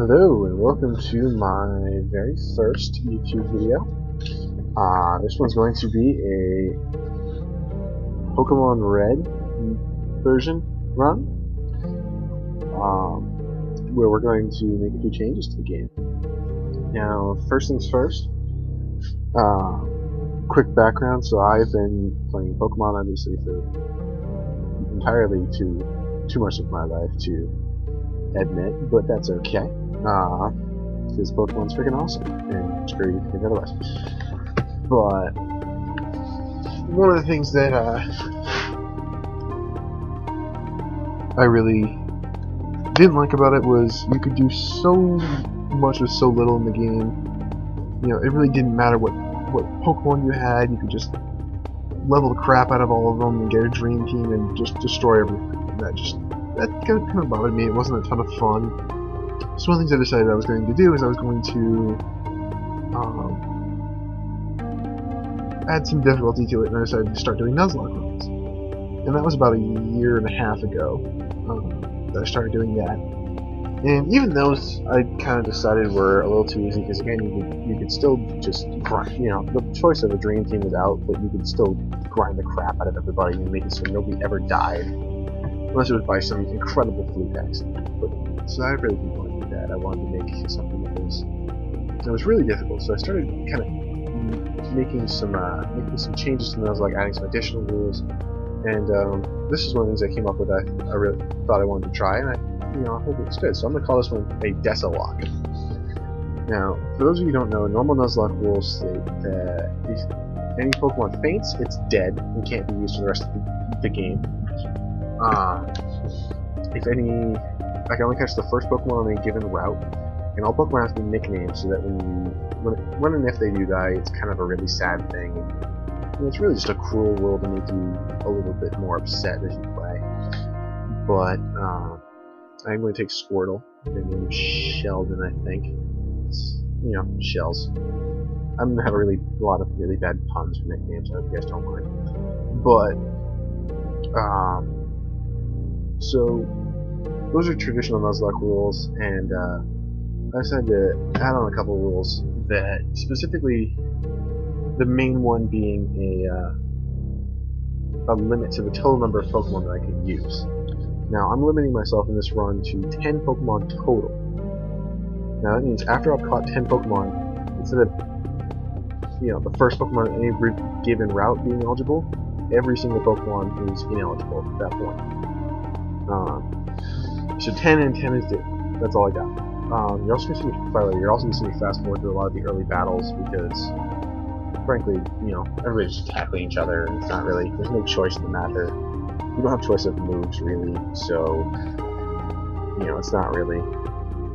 Hello and welcome to my very first YouTube video. This one's going to be a Pokemon Red version run, where we're going to make a few changes to the game. Now, first things first, quick background. So I've been playing Pokemon obviously for entirely too much of my life to admit, but that's okay. Because Pokemon's freaking awesome, and it's great if you think otherwise. But one of the things that I really didn't like about it was you could do so much with so little in the game. You know, it really didn't matter what Pokemon you had. You could just level the crap out of all of them and get a dream team and just destroy everything. That kind of bothered me. It wasn't a ton of fun. So one of the things I decided I was going to do is I was going to add some difficulty to it, and I decided to start doing Nuzlocke runs. And that was about a year and a half ago that I started doing that. And even those I kind of decided were a little too easy, because again, you could still just grind. You know, the choice of a dream team was out, but you could still grind the crap out of everybody and make it so nobody ever died, unless it was by some incredible fluke accident. But so I really didn't want to do that. I wanted to make something that was really difficult. So I started kind of making some changes to those, like adding some additional rules. And this is one of the things I came up with. I really thought I wanted to try, and I hope it's good. So I'm gonna call this one a Decilocke. Now, for those of you who don't know, normal Nuzlocke rules state that if any Pokemon faints, it's dead and can't be used for the rest of the game. If any, I can only catch the first Pokemon on a given route, and all Pokemon have to be nicknamed so that when and if they do die, it's kind of a really sad thing. And it's really just a cruel world to make you a little bit more upset as you play. But I'm going to take Squirtle. Their name is Sheldon, I think. It's, shells. I'm going to have a lot of really bad puns for nicknames, I hope you guys don't mind. But so those are traditional Nuzlocke rules, and I decided to add on a couple of rules that specifically, the main one being a limit to the total number of Pokemon that I can use. Now, I'm limiting myself in this run to 10 Pokemon total. Now that means after I've caught 10 Pokemon, instead of the first Pokemon in any given route being eligible, every single Pokemon is ineligible at that point. So 10 and 10 is it. That's all I got. You're also going to see me, by the way, you're also going to see me fast forward through a lot of the early battles, because frankly, everybody's just tackling each other. It's not really, there's no choice in the matter. You don't have choice of moves really, so it's not really,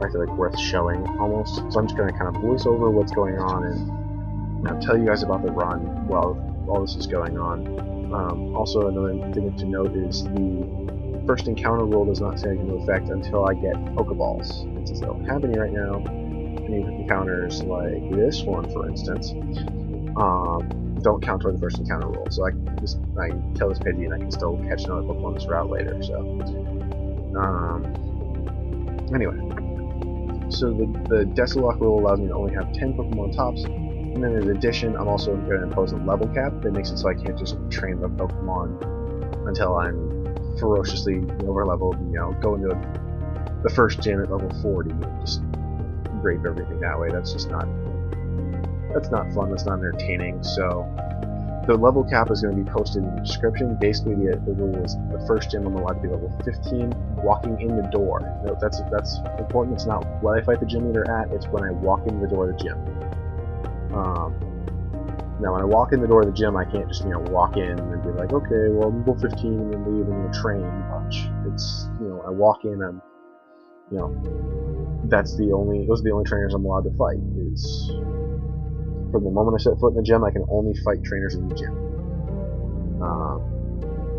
I feel like, worth showing almost. So I'm just going to kind of voice over what's going on and tell you guys about the run while all this is going on. Also, another thing to note is the first encounter rule does not take into effect until I get Pokeballs. And since I don't have any right now, any encounters like this one, for instance, don't count toward the first encounter rule. So I can tell this Pidgey and I can still catch another Pokemon on this route later. So, anyway, so the Decilocke rule allows me to only have 10 Pokemon tops. And then in addition, I'm also going to impose a level cap that makes it so I can't just train the Pokemon until I'm ferociously over-leveled, go into the first gym at level 40 and just rape everything that way. That's just not, that's not fun, that's not entertaining. So the level cap is going to be posted in the description. Basically, the rule is the first gym I'm allowed to be level 15, walking in the door. Note, that's important. It's not when I fight the gym leader at, it's when I walk in the door of the gym. Now, when I walk in the door of the gym, I can't just, walk in and be like, okay, well, I'm level 15 and then leave and train a bunch. It's, I walk in and, those are the only trainers I'm allowed to fight. Is from the moment I set foot in the gym, I can only fight trainers in the gym.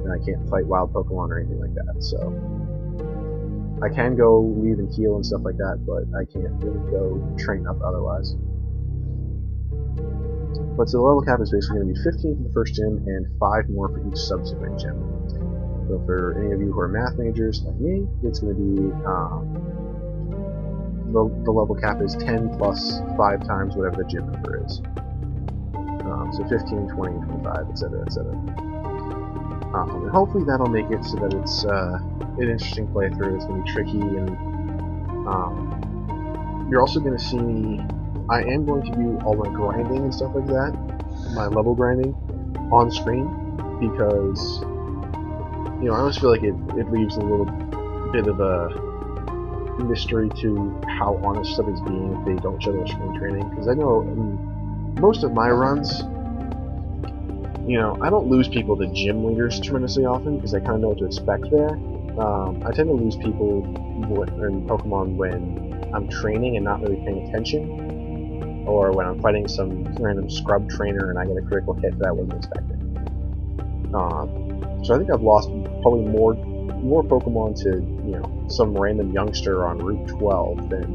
And I can't fight wild Pokemon or anything like that, so. I can go leave and heal and stuff like that, but I can't really go train up otherwise. But so the level cap is basically going to be 15 for the first gym and 5 more for each subsequent gym. So for any of you who are math majors like me, it's going to be the level cap is 10 plus 5 times whatever the gym number is. So 15, 20, 25, etc., etc. And hopefully that'll make it so that it's an interesting playthrough. It's going to be tricky, and you're also going to see me. I am going to do all my grinding and stuff like that, my level grinding, on screen, because I always feel like it leaves a little bit of a mystery to how honest stuff is being if they don't show their screen training. Because I know in most of my runs, I don't lose people to gym leaders tremendously often because I kind of know what to expect there. I tend to lose people in Pokemon when I'm training and not really paying attention, or when I'm fighting some random scrub trainer and I get a critical hit that I wasn't expecting. So I think I've lost probably more Pokemon to some random youngster on Route 12 than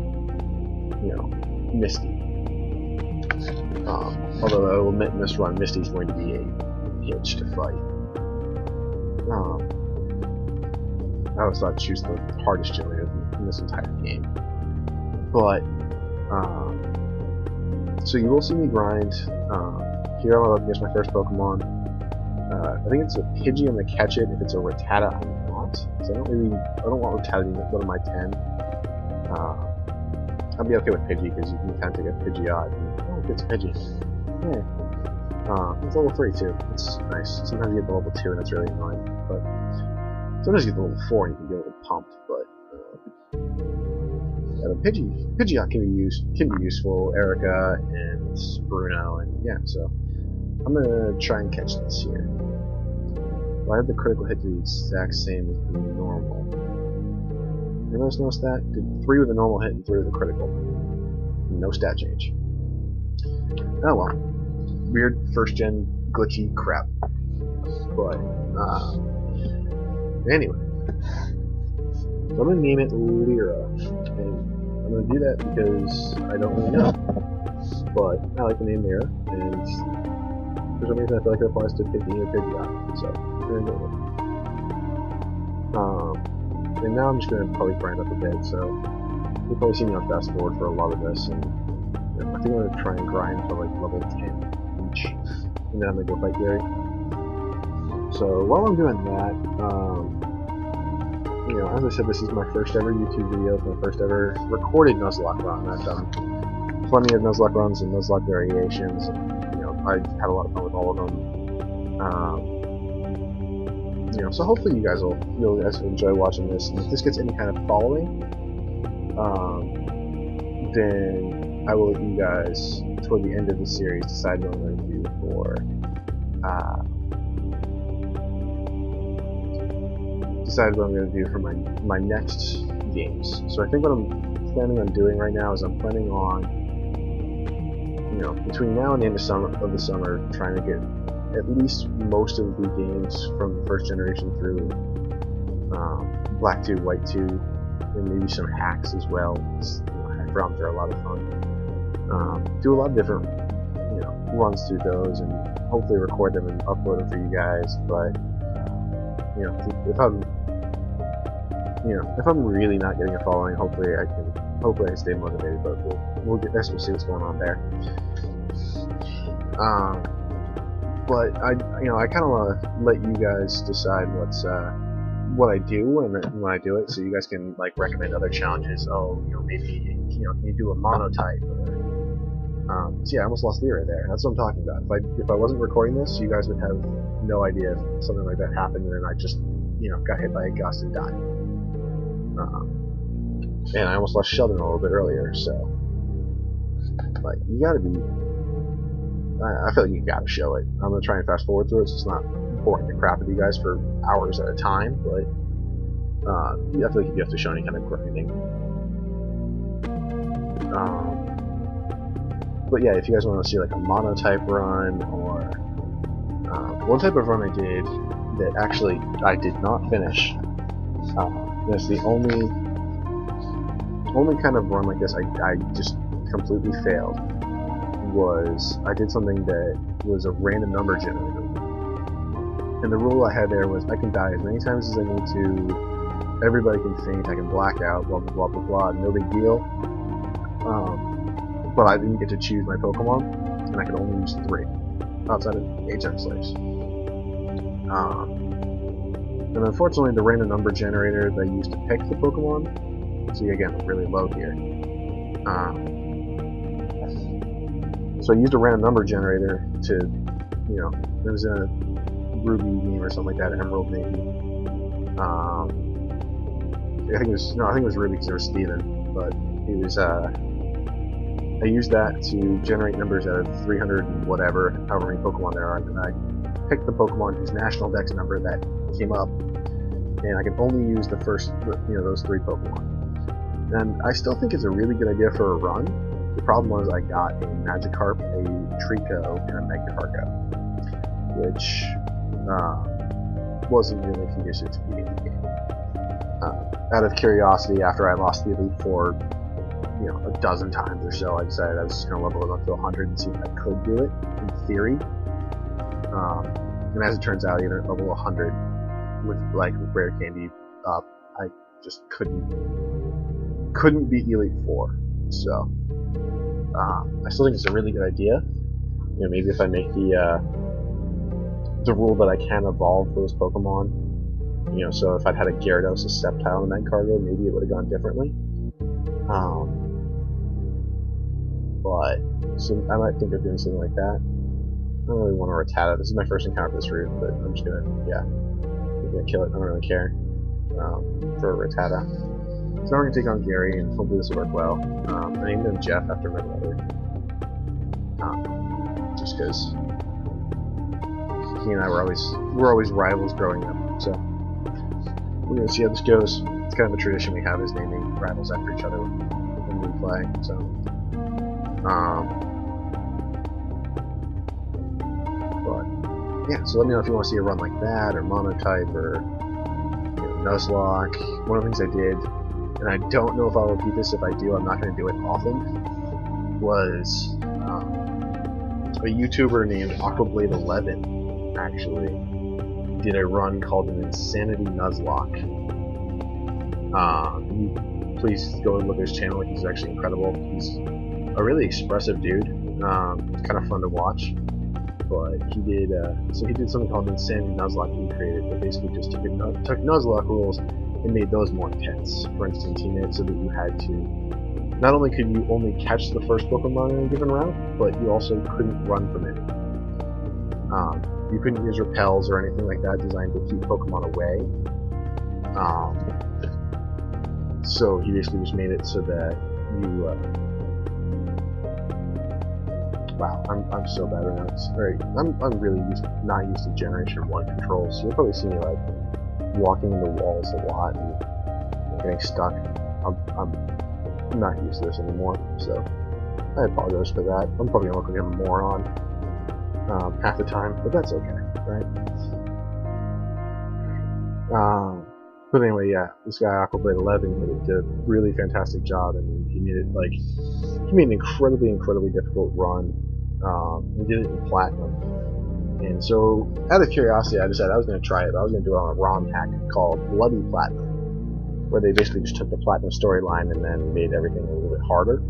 Misty. Although I will admit in this run, Misty's going to be a hitch to fight. I always thought I'd choose the hardest gym leader in this entire game. But, so you will see me grind. Here I'm up against my first Pokemon. I think it's a Pidgey, I'm going to catch it. If it's a Rattata, I'm not. So I don't want Rattata to be one of my 10. I'll be okay with Pidgey because you can kind of take a Pidgeot and it's a Pidgey. Yeah. It's level 3 too. It's nice. Sometimes you get the level 2 and it's really annoying, but sometimes you get the level 4 and you can get a little pumped. But yeah, the Pidgeot can be useful. Erica and Bruno, and yeah. So I'm gonna try and catch this here. Why did the critical hit do the exact same as the normal? Anyone else notice that? Did 3 with a normal hit and 3 with a critical. No stat change. Oh well. Weird first gen glitchy crap. But anyway. So I'm gonna name it Lyra. And I'm gonna do that because I don't really know. But I like the name Lyra, and for some reason I feel like it applies to Pidgey or Pidgeot. So I'm gonna go with it. And now I'm just gonna probably grind up a bit, so you'll probably see me on fast forward for a lot of this, and I think I'm gonna try and grind to like level 10 each, and then I'm gonna go fight Gary. So while I'm doing that, as I said, this is my first ever YouTube video, my first ever recorded Nuzlocke run. I've done plenty of Nuzlocke runs and Nuzlocke variations, and I've had a lot of fun with all of them. So hopefully you guys will enjoy watching this, and if this gets any kind of following, then I will let you guys toward the end of the series decide what I'm going to do for my next games. So I think what I'm planning on doing right now is I'm planning on between now and the end of the summer trying to get at least most of the games from the first generation through, Black 2, White 2, and maybe some hacks as well. Hack ROMs are a lot of fun. Do a lot of different, runs through those, and hopefully record them and upload them for you guys. But if I'm really not getting a following, hopefully I stay motivated. But we'll see what's going on there. But I kind of want to let you guys decide what I do and when I do it, so you guys can recommend other challenges. Oh, maybe can you do a monotype? So yeah, I almost lost Lyra there. That's what I'm talking about. If I wasn't recording this, you guys would have no idea if something like that happened, and then I just got hit by a gust and died. And I almost lost Sheldon a little bit earlier. So you gotta be. I feel like you gotta show it. I'm gonna try and fast forward through it so it's not boring the crap with you guys for hours at a time, but I feel like you have to show any kind of grinding. But yeah, if you guys want to see a monotype run, or one type of run I did that actually I did not finish. That's the only kind of run like this I just completely failed. Was I did something that was a random number generator, and the rule I had there was I can die as many times as I need to, everybody can faint, I can black out, blah blah blah blah blah, no big deal. But I didn't get to choose my Pokemon, and I could only use 3 outside of HM slaves. And unfortunately, the random number generator that I used to pick the Pokemon, see again, I'm really low here. So I used a random number generator to, you know, it was in a Ruby game or something like that, Emerald maybe. I think it was Ruby because there was Steven, but it was I used that to generate numbers out of 300 and whatever, however many Pokemon there are, and then I picked the Pokemon whose national dex number that came up, and I could only use the first, those 3 Pokemon. And I still think it's a really good idea for a run. The problem was I got a Magikarp, a Trico, and a Magnetarko, which wasn't really conducive to beating the game. Out of curiosity, after I lost the Elite Four, a dozen times or so, I decided I was just going to level it up to 100 and see if I could do it, in theory. And as it turns out, even at level 100, with Rare Candy up, I just couldn't beat Elite Four. So, I still think it's a really good idea. Maybe if I make the rule that I can evolve those Pokemon, so if I'd had a Gyarados, a Sceptile, and a Magcargo, maybe it would have gone differently. But so I might think of doing something like that. I don't really want to Rattata. This is my first encounter with this route, but I'm just gonna kill it. I don't really care for a Rattata. So we're gonna take on Gary, and hopefully this will work well. I named him Jeff after my mother, just because he and I were always rivals growing up. So we're gonna see how this goes. It's kind of a tradition we have, is naming rivals after each other when we play. So. But yeah, so let me know if you want to see a run like that, or Monotype, or Nuzlocke. One of the things I did, and I don't know if I'll repeat this. If I do, I'm not going to do it often. Was a YouTuber named Aquablade11 actually did a run called an Insanity Nuzlocke. Please go and look at his channel. He's actually incredible. He's a really expressive dude. It's kind of fun to watch. But he did something called the Insanity Nuzlocke he created, that basically just took Nuzlocke rules and made those more intense. For instance, he made it so that you had to, not only could you only catch the first Pokemon in a given round, but you also couldn't run from it. You couldn't use repels or anything like that designed to keep Pokemon away. So he basically just made it so that you wow, I'm so bad right now. It's very, I'm really not used to Generation 1 controls. So you'll probably see me walking into walls a lot and getting stuck. I'm not used to this anymore, so I apologize for that. I'm probably gonna look like a moron half the time, but that's okay, right? But anyway, yeah, this guy Aquablade11 did a really fantastic job, and he made it he made an incredibly difficult run. He did it in Platinum, and so out of curiosity, I decided I was going to try it. I was going to do it on a ROM hack called Bloody Platinum, where they basically just took the Platinum storyline and then made everything a little bit harder.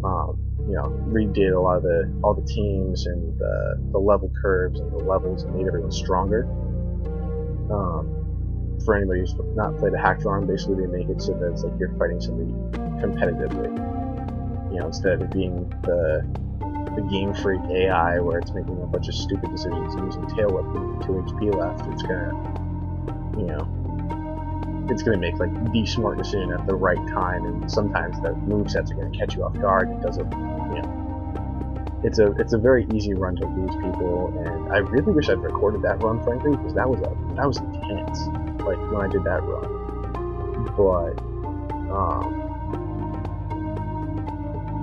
Redid a lot of all the teams and the level curves and the levels, and made everyone stronger. For anybody who's not played a hacked ROM, basically they make it so that it's like you're fighting somebody competitively. Instead of it being the Game Freak AI where it's making a bunch of stupid decisions and using Tail Whip with 2 HP left, it's gonna make the smart decision at the right time, and sometimes the movesets are gonna catch you off guard. It doesn't, it's a very easy run to lose people, and I really wish I'd recorded that run, frankly, because that was intense. When I did that run, but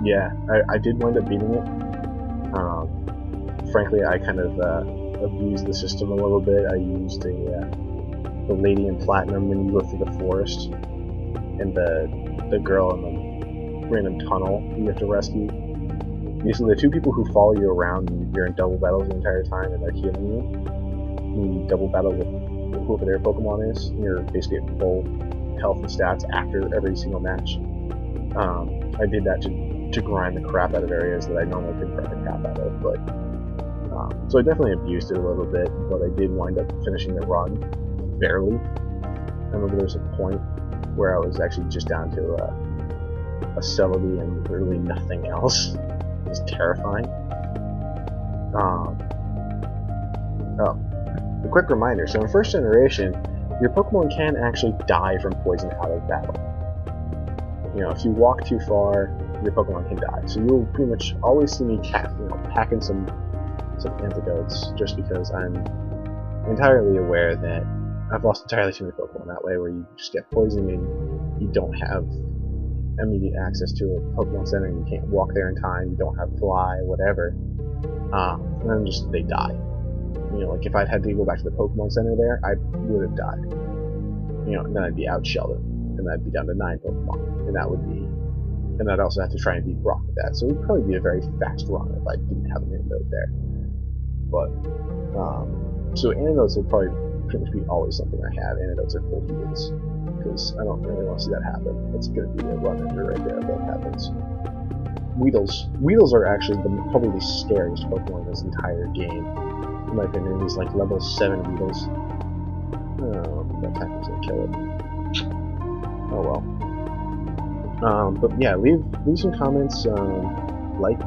yeah, I did wind up beating it. Frankly, I kind of abused the system a little bit. I used the lady in Platinum when you go through the forest, and the girl in the random tunnel you have to rescue. Basically, the 2 people who follow you around, and you're in double battles the entire time, and they're healing you. You double battle with whoever their Pokemon is, and you're basically at full health and stats after every single match. I did that to grind the crap out of areas that I normally couldn't grind the crap out of, but so I definitely abused it a little bit, but I did wind up finishing the run, barely. I remember there was a point where I was actually just down to a Celebi and literally nothing else. It was terrifying. Oh, a quick reminder, so in first generation, your Pokemon can actually die from poison out of battle. You know, if you walk too far, your Pokemon can die. So you'll pretty much always see me packing some antidotes, just because I'm entirely aware that I've lost entirely too many Pokemon that way, where you just get poisoned and you don't have immediate access to a Pokemon Center, and you can't walk there in time, you don't have Fly, whatever, and then just they die. You know, like if I'd had to go back to the Pokemon Center there, I would have died. You know, and then I'd be out Sheldon, and I'd be down to 9 Pokemon, and that would be, and I'd also have to try and beat Brock with that, so it would probably be a very fast run if I didn't have an antidote there. But, so antidotes will probably pretty much be always something I have. Antidotes are full heals, because I don't really want to see that happen. That's going to be a run ender right there if that happens. Weedles are actually probably the scariest Pokemon in this entire game. In my opinion, these like level 7 Weedles. Oh, that tactic's gonna kill it. Oh well. But yeah, leave some comments. Like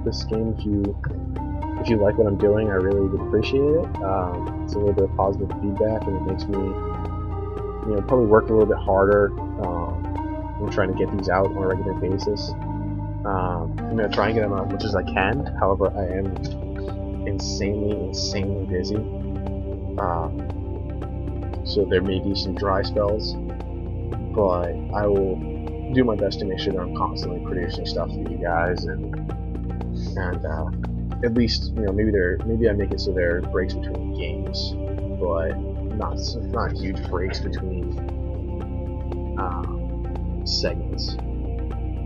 this game if you like what I'm doing. I really would appreciate it. It's a little bit of positive feedback, and it makes me, you know, probably work a little bit harder in trying to get these out on a regular basis. I'm gonna try and get them out as much as I can. However, I am insanely busy. So there may be some dry spells, but I will do my best to make sure that I'm constantly producing stuff for you guys, and at least, you know, maybe I make it so there are breaks between games, but not huge breaks between segments.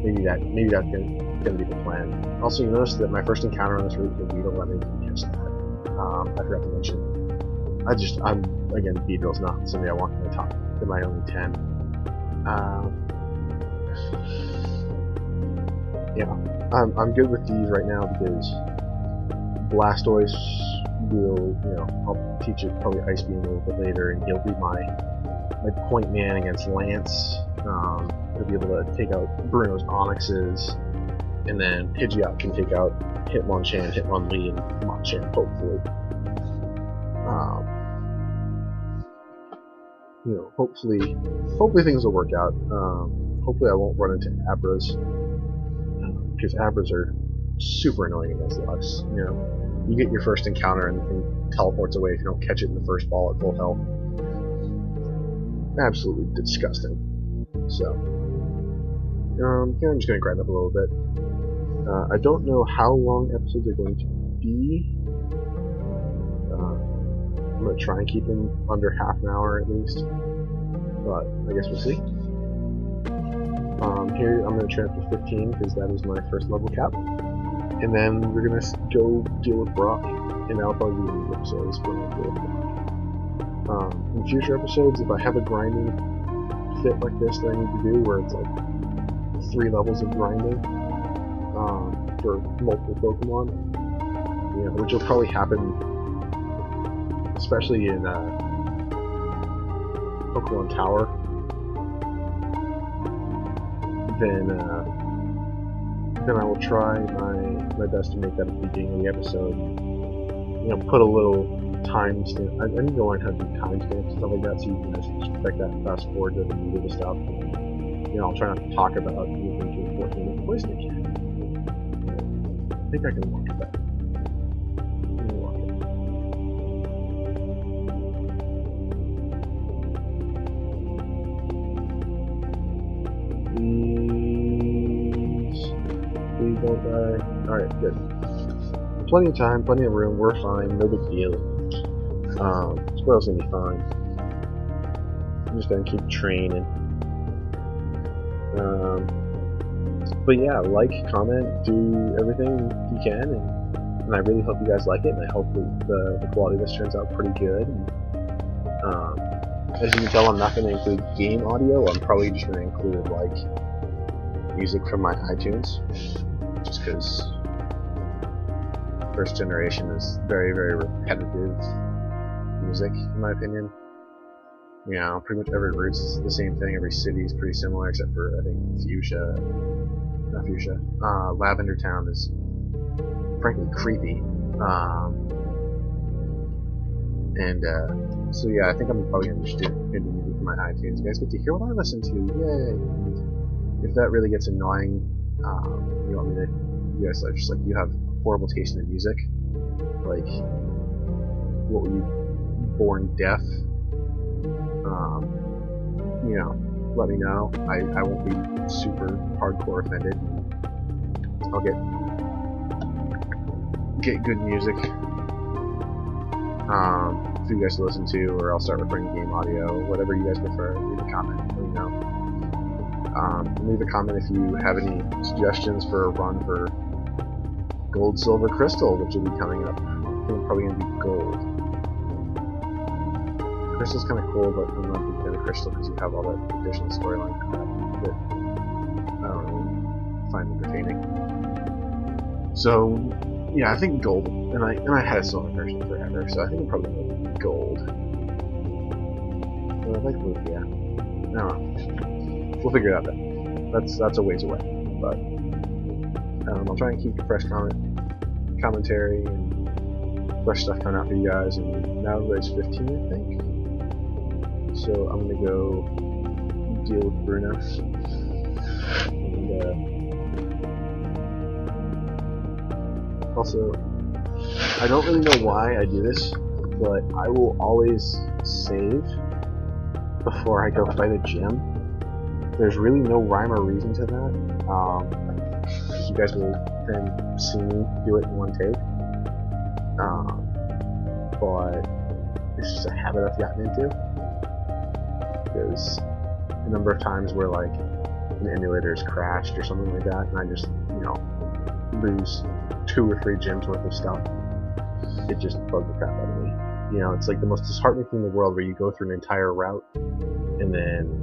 Maybe that's gonna be the plan. Also, you notice that my first encounter on this route with Beetle, I didn't catch that. I forgot to mention. Again, Beetle's not somebody I want in the top. In my only 10. Yeah, I'm good with these right now because Blastoise will, you know, I'll teach it probably Ice Beam a little bit later, and he'll be my point man against Lance. He'll be able to take out Bruno's Onyxes, and then Pidgeot can take out Hitmonchan, Hitmonlee, and Hitmonchan, hopefully. You know, hopefully things will work out. Hopefully I won't run into Abras, because Abras are super annoying in those locks. You know, you get your first encounter and the thing teleports away if you don't catch it in the first ball at full health. Absolutely disgusting. So, yeah, I'm just gonna grind up a little bit. I don't know how long episodes are going to be. I'm going to try and keep them under half an hour at least, but I guess we'll see. Here I'm going to train up to 15 because that is my first level cap, and then we're going to go deal with Brock, and that'll probably be the episodes when I deal with Brock. In future episodes, if I have a grinding fit like this that I need to do, where it's like 3 levels of grinding for multiple Pokemon, you know, which will probably happen especially in Pokemon Tower, then I will try my best to make that at the beginning of the episode. You know, put a little timestamp. I need to learn how to do timestamps and stuff like that, so you can just expect that fast forward to the meat of the stuff. And, you know, I'll try not to talk about anything too important in the voice I can. I think I can work at that. Please don't die. Alright, good. Plenty of time, plenty of room, we're fine, no big deal. Squirrel's gonna be fine. I'm just gonna keep training. But yeah, like, comment, do everything you can, and I really hope you guys like it, and I hope the quality of this turns out pretty good. And, as you can tell, I'm not going to include game audio. I'm probably just going to include, like, music from my iTunes, just because first generation is very, very repetitive music, in my opinion. You know, pretty much every route's is the same thing, every city is pretty similar, except for, I think, Lavender Town is frankly creepy. So yeah, I think I'm probably going to just do indie music from my iTunes. You guys get to hear what I listen to, yay! And if that really gets annoying, you want me to, you guys are just like, you have horrible taste in music, like, what were you, born deaf? You know, let me know. I won't be super hardcore offended. I'll get good music for you guys to listen to, or I'll start recording game audio, whatever you guys prefer. Leave a comment, let me know. Leave a comment if you have any suggestions for a run for Gold, Silver, Crystal, which will be coming up. I think I'm probably going to be Gold. Crystal's kind of cool, but I'm not a big fan of Crystal because you have all that additional storyline crap that I don't really find entertaining. So yeah, I think Gold, and I had a Silver version forever, so I think I'm probably going to be Gold. But I like Blue, yeah. I don't know. We'll figure it out then. That's a ways away, but I'll try and keep fresh commentary and fresh stuff coming out for you guys. And now everybody's 15, I think. So I'm gonna go deal with Bruno. And also, I don't really know why I do this, but I will always save before I go fight a gym. There's really no rhyme or reason to that. You guys will then see me do it in one take. But it's just a habit I've gotten into. Because a number of times where like an emulator's crashed or something like that, and I just, you know, lose 2 or 3 gyms worth of stuff, it just bugs the crap out of me. You know, it's like the most disheartening thing in the world where you go through an entire route and then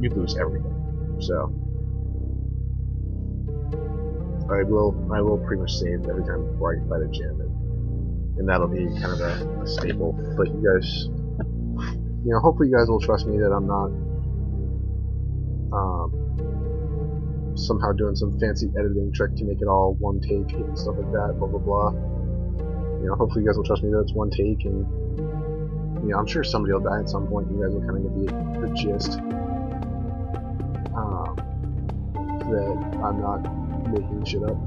you lose everything. So I will pretty much save every time before I fight a gym, and that'll be kind of a staple. But you guys, you know, hopefully you guys will trust me that I'm not somehow doing some fancy editing trick to make it all one take and stuff like that, blah blah blah. You know, hopefully you guys will trust me that it's one take, and you know, I'm sure somebody will die at some point. You guys will kind of get the gist that I'm not making shit up.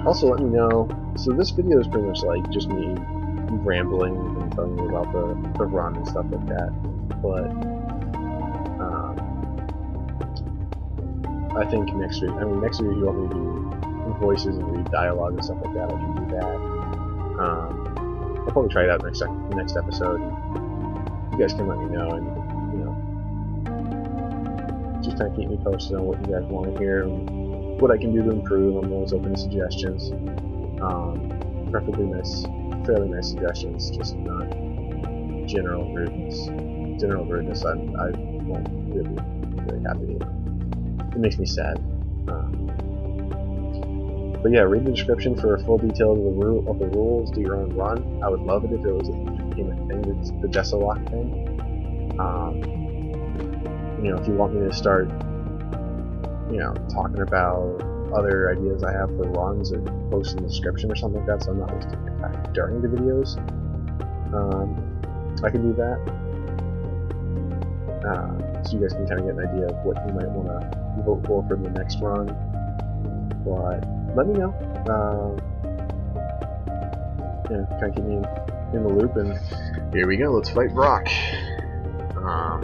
Also, let me know. So this video is pretty much like just me rambling and telling you about the run and stuff like that. But I think next week, next week you want me to do voices and read dialogue and stuff like that, I can do that. I'll probably try it out next episode. You guys can let me know, and you know, just kind of keep me posted on what you guys want to hear and what I can do to improve. I'm always open to suggestions. Preferably nice, fairly nice suggestions, just not general rudeness. General rudeness, I won't really be very happy with. It makes me sad. But yeah, read the description for a full detail of the rules. Do your own run. I would love it if it became a thing. It's the Decilocke thing. You know, if you want me to start, you know, talking about other ideas I have for runs, or post in the description or something like that, so I'm not wasting my time during the videos, I can do that. So you guys can kind of get an idea of what you might want to vote for the next run. But let me know. Yeah, kind of keep me in the loop, and here we go. Let's fight Brock. I'm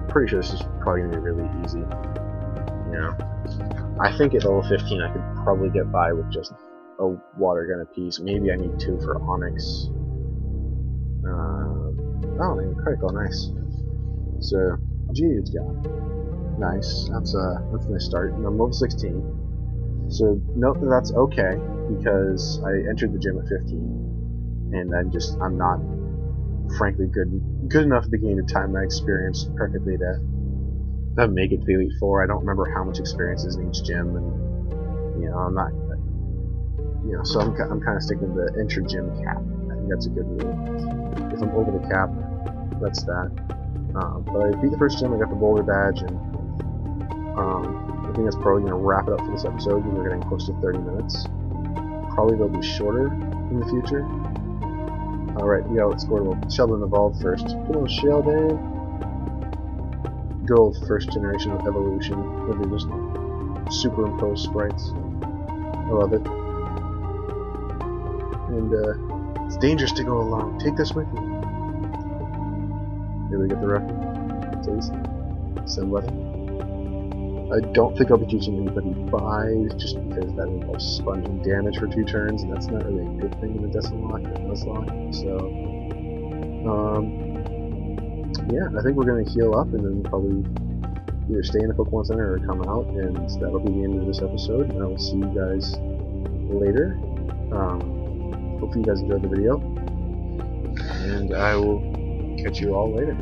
pretty sure this is probably gonna be really easy. You know, I think at level 15 I could probably get by with just a water gun apiece. Maybe I need 2 for Onyx. Oh, and critical, nice. So Geodude's gone. Nice. That's a nice start. And I'm level 16. So note that that's okay, because I entered the gym at 15, and I'm not frankly good enough at the game to time my experience perfectly to make it to the Elite Four. I don't remember how much experience is in each gym, and I'm not, so I'm kind of sticking to the intra-gym cap. I think that's a good rule. If I'm over the cap, that's that. But I beat the first gym. I got the Boulder badge, and I think that's probably going to wrap it up for this episode. We're getting close to 30 minutes. Probably they'll be shorter in the future. Alright, yeah, let's go to Sheldon Evolved first. Come on, Sheldon! Good old first generation of Evolution, where they just superimpose sprites. I love it. And, it's dangerous to go alone. Take this with you. Here we get the reference. Please. Send weapon. I don't think I'll be teaching anybody buys, just because that involves sponging damage for 2 turns, and that's not really a good thing in the Decilocke or Nuzlocke. So, yeah, I think we're going to heal up and then probably either stay in the Pokemon Center or come out, and that'll be the end of this episode, and I will see you guys later. Hopefully you guys enjoyed the video, and I will catch you all later.